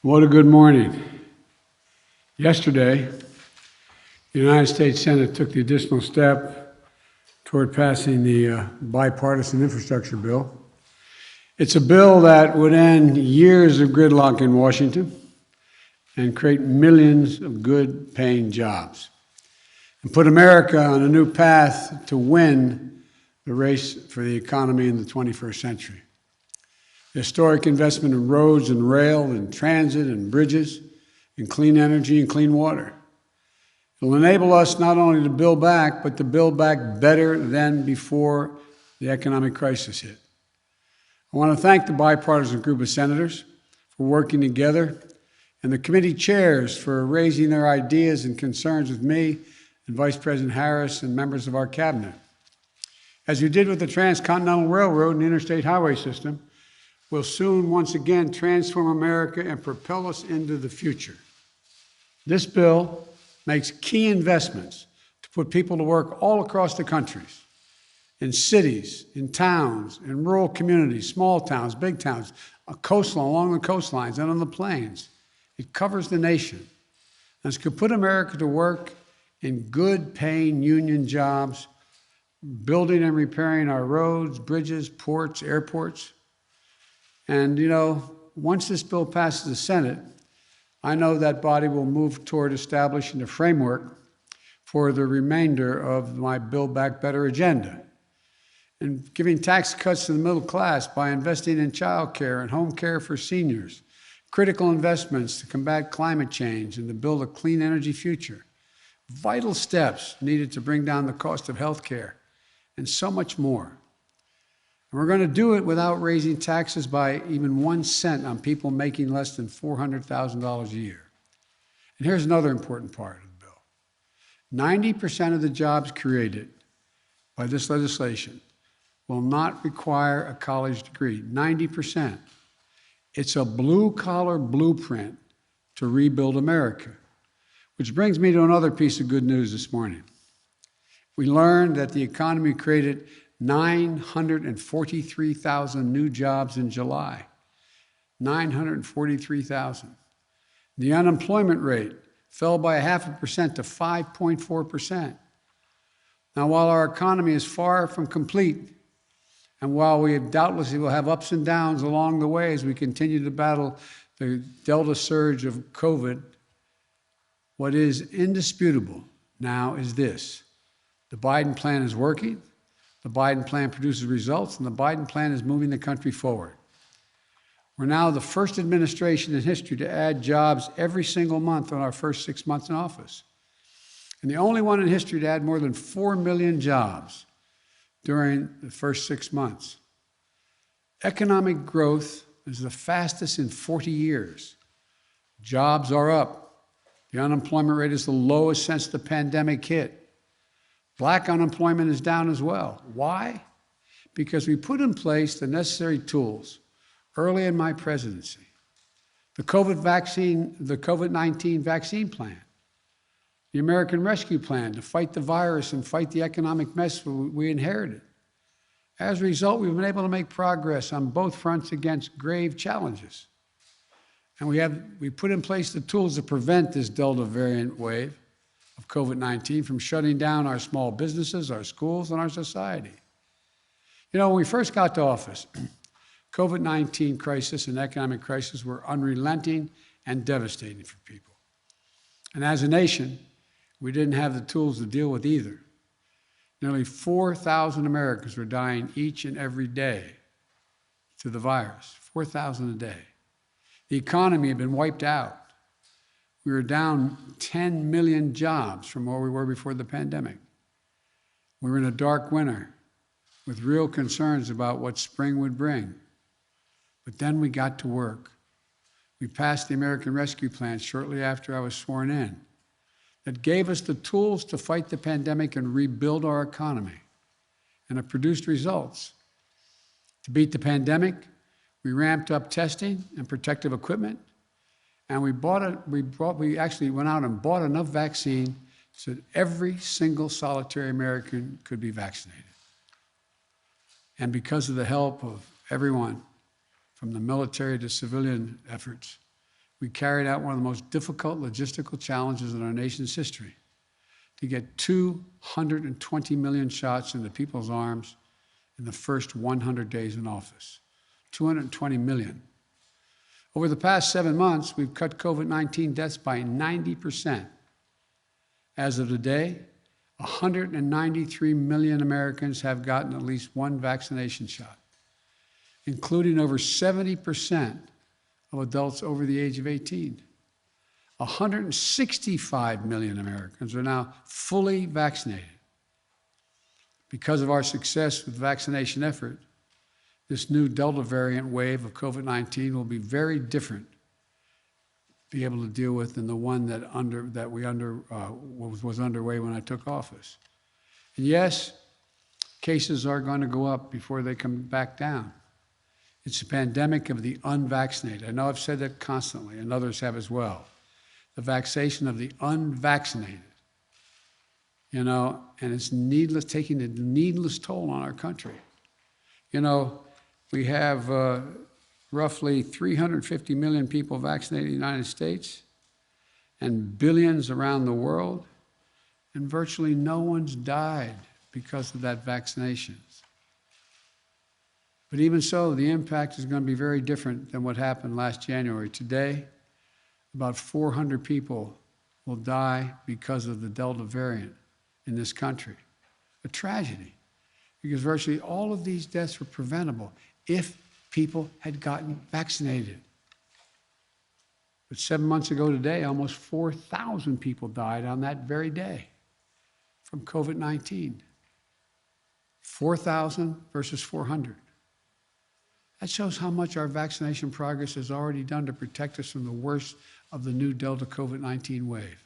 What a good morning. Yesterday, the United States Senate took the additional step toward passing the Bipartisan Infrastructure Bill. It's a bill that would end years of gridlock in Washington and create millions of good-paying jobs and put America on a new path to win the race for the economy in the 21st century. Historic investment in roads and rail and transit and bridges, in clean energy and clean water. It will enable us not only to build back, but to build back better than before the economic crisis hit. I want to thank the bipartisan group of senators for working together and the committee chairs for raising their ideas and concerns with me and Vice President Harris and members of our cabinet. As you did with the Transcontinental Railroad and Interstate Highway System, will soon once again transform America and propel us into the future. This bill makes key investments to put people to work all across the country, in cities, in towns, in rural communities, small towns, big towns, along the coastlines and on the plains. It covers the nation. And it could put America to work in good-paying union jobs, building and repairing our roads, bridges, ports, airports. And, once this bill passes the Senate, I know that body will move toward establishing a framework for the remainder of my Build Back Better agenda and giving tax cuts to the middle class by investing in child care and home care for seniors, critical investments to combat climate change and to build a clean energy future, vital steps needed to bring down the cost of health care, and so much more. And we're going to do it without raising taxes by even 1 cent on people making less than $400,000 a year. And here's another important part of the bill. 90% of the jobs created by this legislation will not require a college degree. 90%. It's a blue-collar blueprint to rebuild America. Which brings me to another piece of good news this morning. We learned that the economy created 943,000 new jobs in July. 943,000. The unemployment rate fell by 0.5% to 5.4%. Now, while our economy is far from complete, and while we doubtlessly will have ups and downs along the way as we continue to battle the Delta surge of COVID, what is indisputable now is this: the Biden plan is working. The Biden plan produces results, and the Biden plan is moving the country forward. We're now the first administration in history to add jobs every single month in our first 6 months in office, and the only one in history to add more than 4 million jobs during the first 6 months. Economic growth is the fastest in 40 years. Jobs are up. The unemployment rate is the lowest since the pandemic hit. Black unemployment is down as well. Why? Because we put in place the necessary tools early in my presidency. The COVID-19 vaccine plan, the American Rescue Plan to fight the virus and fight the economic mess we inherited. As a result, we've been able to make progress on both fronts against grave challenges. And we put in place the tools to prevent this Delta variant wave of COVID-19 from shutting down our small businesses, our schools, and our society. When we first got to office, COVID-19 crisis and economic crisis were unrelenting and devastating for people. And as a nation, we didn't have the tools to deal with either. Nearly 4,000 Americans were dying each and every day to the virus, 4,000 a day. The economy had been wiped out. We were down 10 million jobs from where we were before the pandemic. We were in a dark winter with real concerns about what spring would bring. But then we got to work. We passed the American Rescue Plan shortly after I was sworn in that gave us the tools to fight the pandemic and rebuild our economy. And it produced results. To beat the pandemic, we ramped up testing and protective equipment. And we actually went out and bought enough vaccine so that every single solitary American could be vaccinated. And because of the help of everyone, from the military to civilian efforts, we carried out one of the most difficult logistical challenges in our nation's history to get 220 million shots into people's arms in the first 100 days in office. 220 million. Over the past 7 months, we've cut COVID-19 deaths by 90%. As of today, 193 million Americans have gotten at least one vaccination shot, including over 70% of adults over the age of 18. 165 million Americans are now fully vaccinated. Because of our success with the vaccination effort, this new Delta variant wave of COVID-19 will be very different to be able to deal with than the one that was underway when I took office. And yes, cases are going to go up before they come back down. It's a pandemic of the unvaccinated. I know I've said that constantly, and others have as well. The vaccination of the unvaccinated. You know, and it's needless, taking a needless toll on our country. You know, we have roughly 350 million people vaccinated in the United States and billions around the world, and virtually no one's died because of that vaccination. But even so, the impact is going to be very different than what happened last January. Today, about 400 people will die because of the Delta variant in this country. A tragedy, because virtually all of these deaths were preventable if people had gotten vaccinated. But 7 months ago today, almost 4,000 people died on that very day from COVID-19. 4,000 versus 400. That shows how much our vaccination progress has already done to protect us from the worst of the new Delta COVID-19 wave.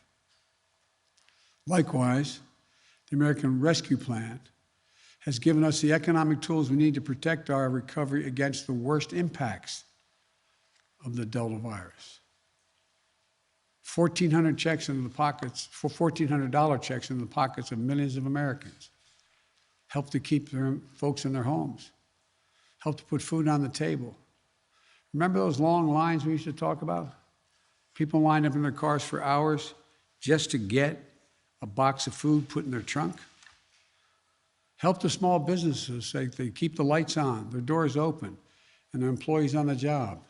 Likewise, the American Rescue Plan has given us the economic tools we need to protect our recovery against the worst impacts of the Delta virus. $1,400 checks into the pockets, for $1,400 checks into the pockets of millions of Americans. Help to keep their folks in their homes. Help to put food on the table. Remember those long lines we used to talk about? People lined up in their cars for hours just to get a box of food put in their trunk. Help the small businesses so they keep the lights on, their doors open, and their employees on the job.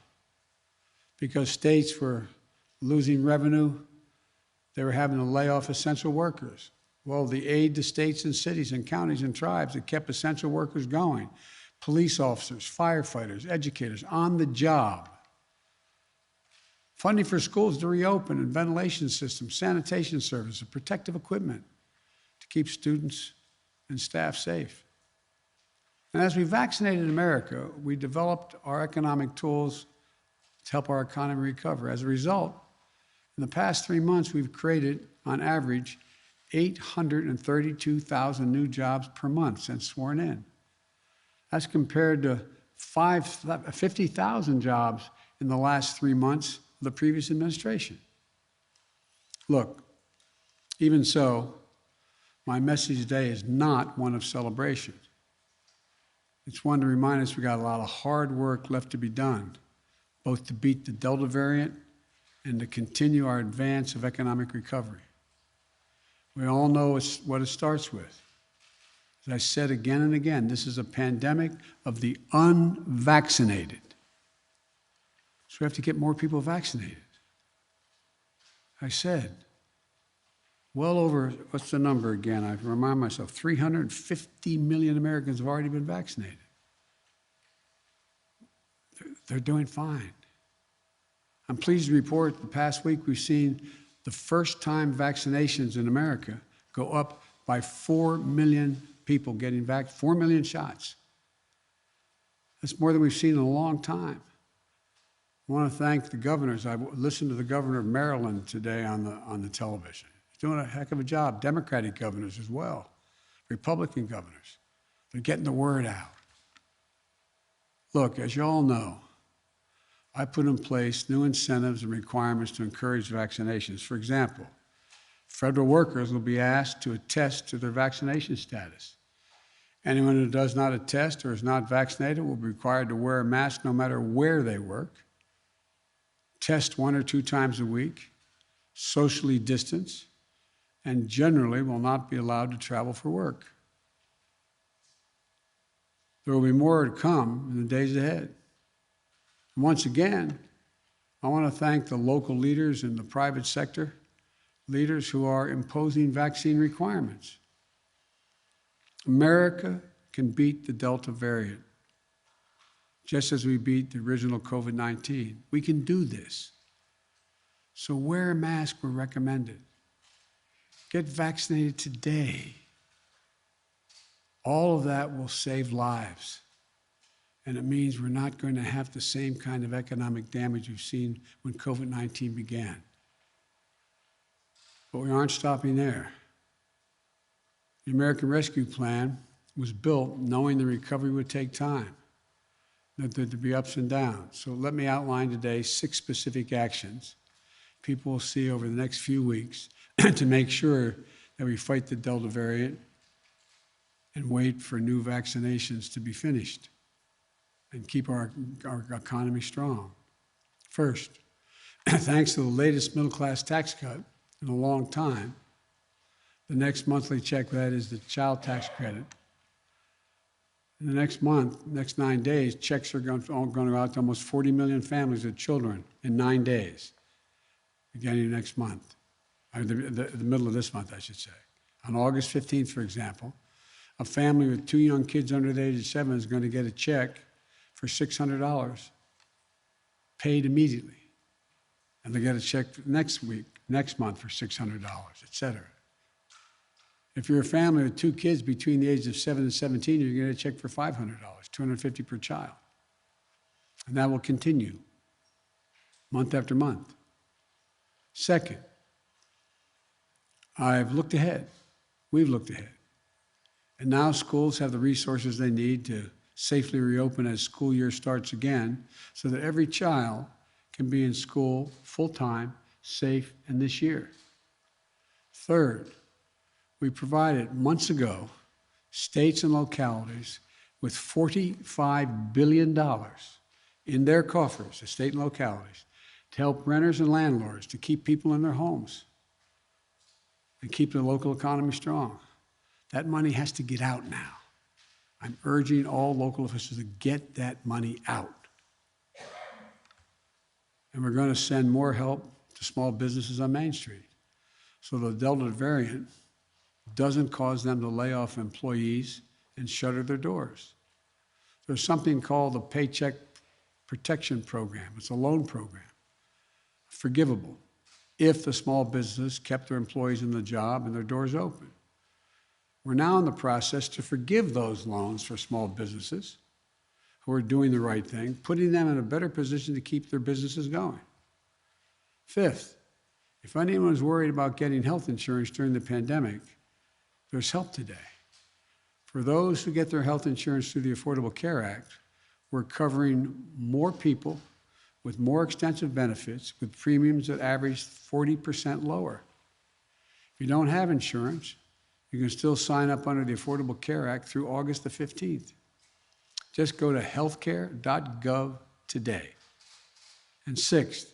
Because states were losing revenue, they were having to lay off essential workers. Well, the aid to states and cities and counties and tribes that kept essential workers going, police officers, firefighters, educators, on the job. Funding for schools to reopen and ventilation systems, sanitation services, protective equipment to keep students and staff safe. And as we vaccinated America, we developed our economic tools to help our economy recover. As a result, in the past 3 months, we've created, on average, 832,000 new jobs per month since sworn in. That's compared to 50,000 jobs in the last 3 months of the previous administration. Look, even so, my message today is not one of celebration. It's one to remind us we got a lot of hard work left to be done, both to beat the Delta variant and to continue our advance of economic recovery. We all know what it starts with. As I said again and again, this is a pandemic of the unvaccinated. So we have to get more people vaccinated. I said, well over, what's the number again? I remind myself, 350 million Americans have already been vaccinated. They're doing fine. I'm pleased to report the past week we've seen the first-time vaccinations in America go up by 4 million people getting 4 million shots. That's more than we've seen in a long time. I want to thank the governors. I listened to the governor of Maryland today on the television. He's doing a heck of a job. Democratic governors as well, Republican governors. They're getting the word out. Look, as you all know, I put in place new incentives and requirements to encourage vaccinations. For example, federal workers will be asked to attest to their vaccination status. Anyone who does not attest or is not vaccinated will be required to wear a mask no matter where they work. test 1 or 2 times a week, socially distance, and generally will not be allowed to travel for work. There will be more to come in the days ahead. And once again, I want to thank the local leaders and the private sector leaders who are imposing vaccine requirements. America can beat the Delta variant, just as we beat the original COVID-19. We can do this. So wear a mask where recommended. Get vaccinated today. All of that will save lives. And it means we're not going to have the same kind of economic damage we've seen when COVID-19 began. But we aren't stopping there. The American Rescue Plan was built knowing the recovery would take time, that there'd be ups and downs. So let me outline today 6 specific actions people will see over the next few weeks to make sure that we fight the Delta variant and wait for new vaccinations to be finished and keep our economy strong. First, thanks to the latest middle-class tax cut in a long time, the next monthly check, that is the child tax credit. In the next month, next 9 days, checks are going to go out to almost 40 million families with children in 9 days, beginning next month, or the middle of this month, I should say. On August 15th, for example, a family with 2 young kids under the age of 7 is going to get a check for $600 paid immediately. And they get a check next month for $600, et cetera. If you're a family with 2 kids between the ages of 7 and 17, you're going to get a check for $500, $250 per child. And that will continue month after month. Second, I've looked ahead. We've looked ahead. And now schools have the resources they need to safely reopen as school year starts again so that every child can be in school full-time, safe, and this year. Third, we provided months ago states and localities with $45 billion in their coffers, the state and localities, to help renters and landlords to keep people in their homes and keep the local economy strong. That money has to get out now. I'm urging all local officials to get that money out. And we're going to send more help to small businesses on Main Street so the Delta variant doesn't cause them to lay off employees and shutter their doors. There's something called the Paycheck Protection Program. It's a loan program, forgivable, if the small businesses kept their employees in the job and their doors open. We're now in the process to forgive those loans for small businesses who are doing the right thing, putting them in a better position to keep their businesses going. Fifth, if anyone is worried about getting health insurance during the pandemic, there's help today. For those who get their health insurance through the Affordable Care Act, we're covering more people with more extensive benefits with premiums that average 40% lower. If you don't have insurance, you can still sign up under the Affordable Care Act through August the 15th. Just go to healthcare.gov today. And sixth,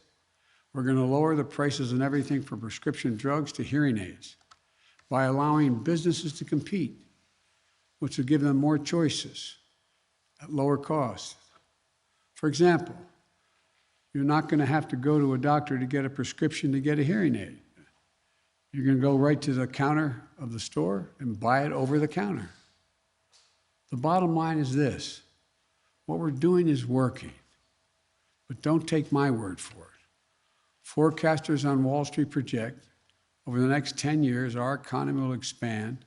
we're going to lower the prices on everything from prescription drugs to hearing aids by allowing businesses to compete, which will give them more choices at lower costs. For example, you're not going to have to go to a doctor to get a prescription to get a hearing aid. You're going to go right to the counter of the store and buy it over the counter. The bottom line is this: what we're doing is working, but don't take my word for it. Forecasters on Wall Street project over the next 10 years, our economy will expand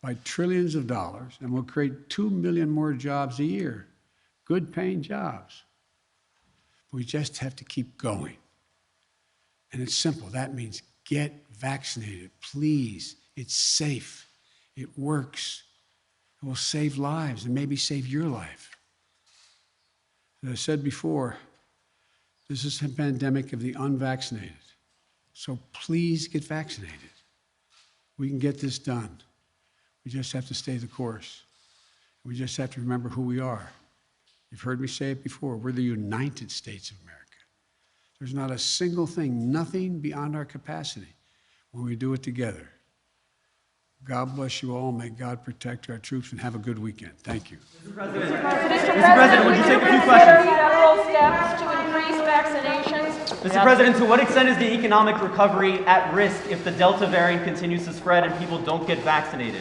by trillions of dollars and will create 2 million more jobs a year, good paying jobs. We just have to keep going. And it's simple. That means get vaccinated, please. It's safe. It works. It will save lives and maybe save your life. As I said before, this is a pandemic of the unvaccinated. So please get vaccinated. We can get this done. We just have to stay the course. We just have to remember who we are. You've heard me say it before. We're the United States of America. There's not a single thing, nothing beyond our capacity when we do it together. God bless you all. May God protect our troops, and have a good weekend. Thank you. Mr. President, would you take a few questions? Federal steps to increase vaccinations. Mr. President, to what extent is the economic recovery at risk if the Delta variant continues to spread and people don't get vaccinated?